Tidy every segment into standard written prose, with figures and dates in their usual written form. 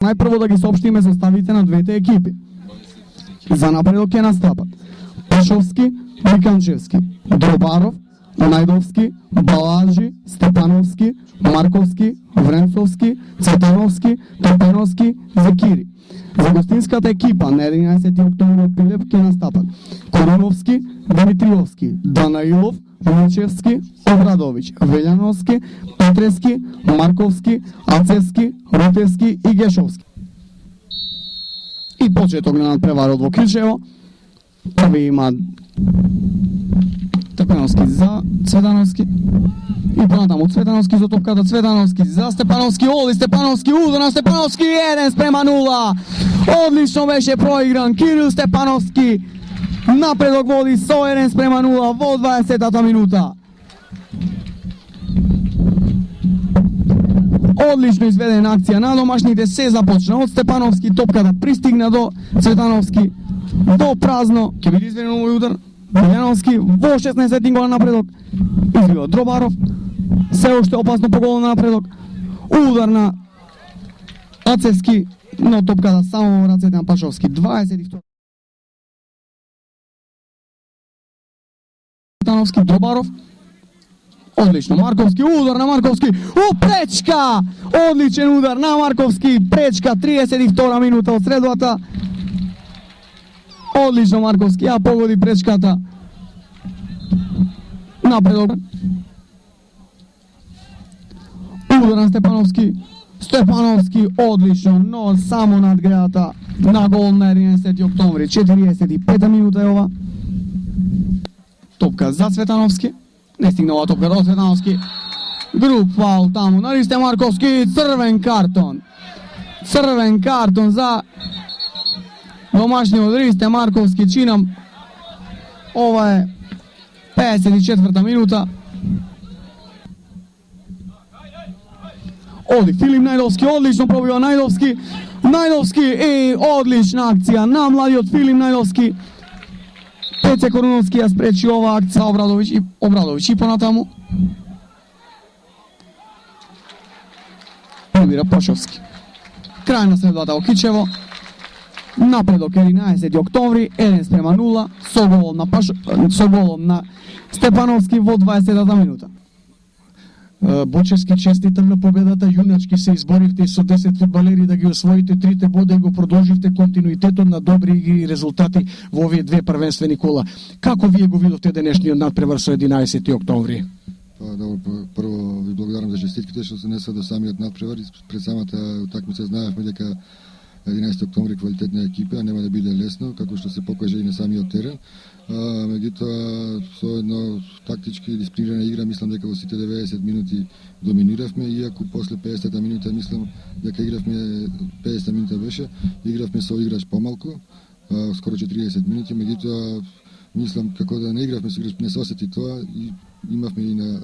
Најпрво да ги соопштиме составите на двете екипи. За напредок ќе настапат Пашовски, Биканчевски, Дробаров, Најдовски, Баладжи, Степановски, Марковски, Вренцовски, Цветановски, Топеновски, Зекири. За гостинската екипа на 11 октомври од Прилеп ќе настапат Коруновски, Димитриовски, Данаилов, Лучевски, Обрадович, Велјановски, Петрески, Марковски, Ацевски, Рутевски и Гешовски. И почеток на надпреварот во Кичево. Први има Степановски за Цветановски. И понатаму Цветановски за топката, Цветановски за Степановски, Оли Степановски, удар на Степановски, 1:0. Одлично беше проигран Кирил Степановски. Напредок води со 1:0 во 20-та минута. Одлично изведена акција на домашните, се започна од Степановски, топката пристигна до Цветановски, до празно, ќе биде изведен овој удар. Велјановски во 16 гол напредок. Избива Дробаров, се уште опасно по гол на напредок. Удар на Ацевски, но топката само во рацете на Пашовски. 22. Цветановски, Дробаров. Одлично, Марковски, удар на Марковски, пречка! Одличен удар на Марковски, пречка, 32 минута од средовата. Одлично Марковски, ја погоди пречката. Напредок. Удар на Степановски. Степановски одлично, но само надградата на гол на 11 октомври. 45 минута е ова. Топка за Цветановски. Не стигна ова топка до Цветановски. Груп фаул таму на Ристе Марковски. Црвен картон. Црвен картон за домашниот Ристе Марковски. Чинам. Ова е 54-та минута. Оди Филип Најдовски, одлично пробива Најдовски. Најдовски и одлична акција на младиот Филип Најдовски. Пеце Коруновски ја спречи ова акција Обрадович и понатаму. Пробира Пашовски. Крај на средата во Кичево. Напредок 11 октомври, 1:0 со голом на Степановски во 20-та минута. Бочевски, честитам на победата, јуначки се изборивте со 10 фудбалери да ги освоите трите бода и го продолживте континуитетот на добри игри и резултати во овие две првенствени кола. Како вие го видовте денешниот надпревар со 11 октомври? Прво ви благодарам за честитките што се неса до самиот надпревар. Пред самата утакмица знаевме дека 11 октомври квалитетна екипа, нема да биде лесно, како што се покажа и на самиот терен. Меѓутоа, со едно тактички дисциплинирана игра, мислам дека во сите 90 минути доминиравме, иако после 50-та минута мислам дека игравме, 50 минута беше, игравме со играч помалку, скоро 40 минути, меѓутоа мислам како да не игравме со играч, не се осети тоа и имавме и на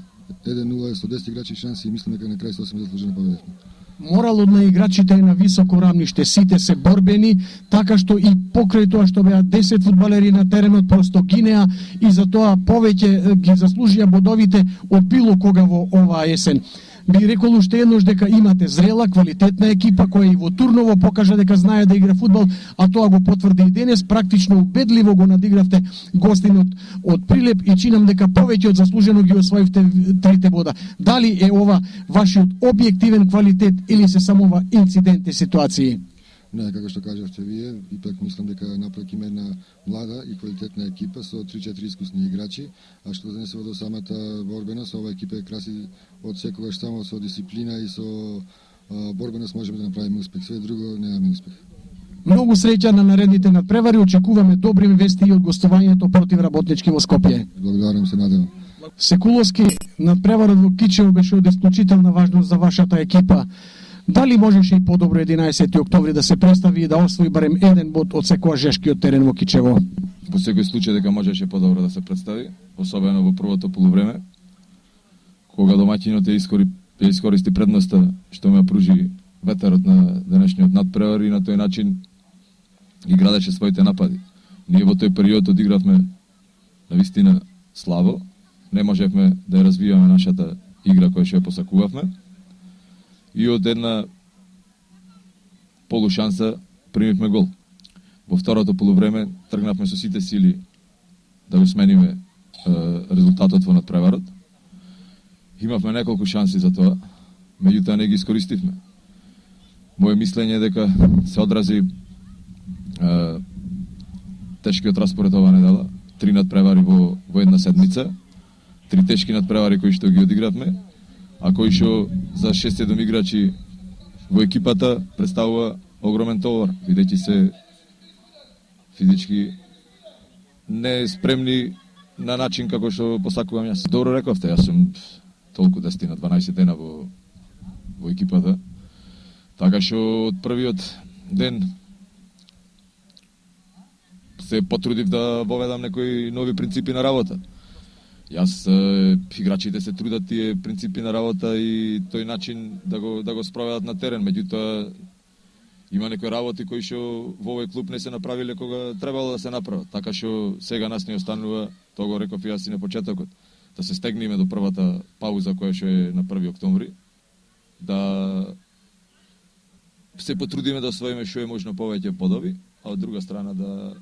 1:0 со 10 играчи шанси и мислам дека на крај сосем заслужено победевме. Моралот на играчите е на високо рамниште, сите се борбени, така што и покрај тоа што беа 10 фудбалери на теренот просто гинеа и затоа повеќе ги заслужија бодовите од било кога во оваа есен. Би рекол уште еднош дека имате зрела, квалитетна екипа која и во Турново покажа дека знае да игра фудбал, а тоа го потврди и денес, практично убедливо го надигравте гостинот од Прилеп и чинам дека повеќе од заслужено ги освоивте трите бода. Дали е ова вашиот објективен квалитет или се самова инцидентни ситуации? Не, како што кажавте вие, ипак мислам дека напред има една млада и квалитетна екипа со 3-4 искусни играчи, а што занесува до самата борбеност, ова екипа е краси од секогаш само со дисциплина и со борбеност можеме да направиме успех. Све друго немаме успех. Многу среќа на наредните надпревари, очекуваме добри вести и од гостувањето против Работнички во Скопје. Благодарам, се надевам. Секуловски, надпреварот во Кичево беше од исклучителна важност за вашата екипа. Дали можеше и подобро 11 октомври да се представи и да освои барем еден бод од секоја жешкиот терен во Кичево? Во секој случај дека можеше подобро да се представи, особено во првото полувреме, кога домаќинот искористи предноста што му ја пружи ветерот на денешниот надпревар и на тој начин ги градеше своите напади. Ние во тој период одигравме навистина слабо, не можевме да ја развиваме нашата игра која што ја посакувавме. И од една полушанса примивме гол. Во второто полувреме тргнавме со сите сили да го смениме резултатот во надпреварот. Имавме неколку шанси за тоа, меѓутоа не ги искористивме. Моје мислење е дека се одрази тешкиот распоред оваа недела, 3 надпревари во една седмица, 3 тешки надпревари кои што ги одигравме, а кои што за 6-7 играчи во екипата представува огромен товар, бидејќи се физички не спремни на начин како што посакувам јас. Добро рековте, јас сум толку 10-12 дена во екипата, така што од првиот ден се потрудив да воведам некои нови принципи на работа. Јас, играчите се трудат тие принципи на работа и тој начин да го спроведат на терен, меѓутоа има некои работи кои што во овој клуб не се направиле кога требало да се направат. Така што сега нас ни останува, тоа го реков и јас и на почетокот, да се стегнеме до првата пауза која што е на 1 октомври, да се потрудиме да освоиме што е можно повеќе подови, а од друга страна да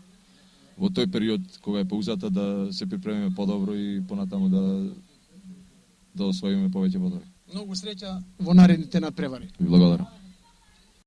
во тој период кога е паузата да се припремиме подобро и понатаму да освоиме повеќе подови. Многу среќа во наредните надпревари. Ви благодарам.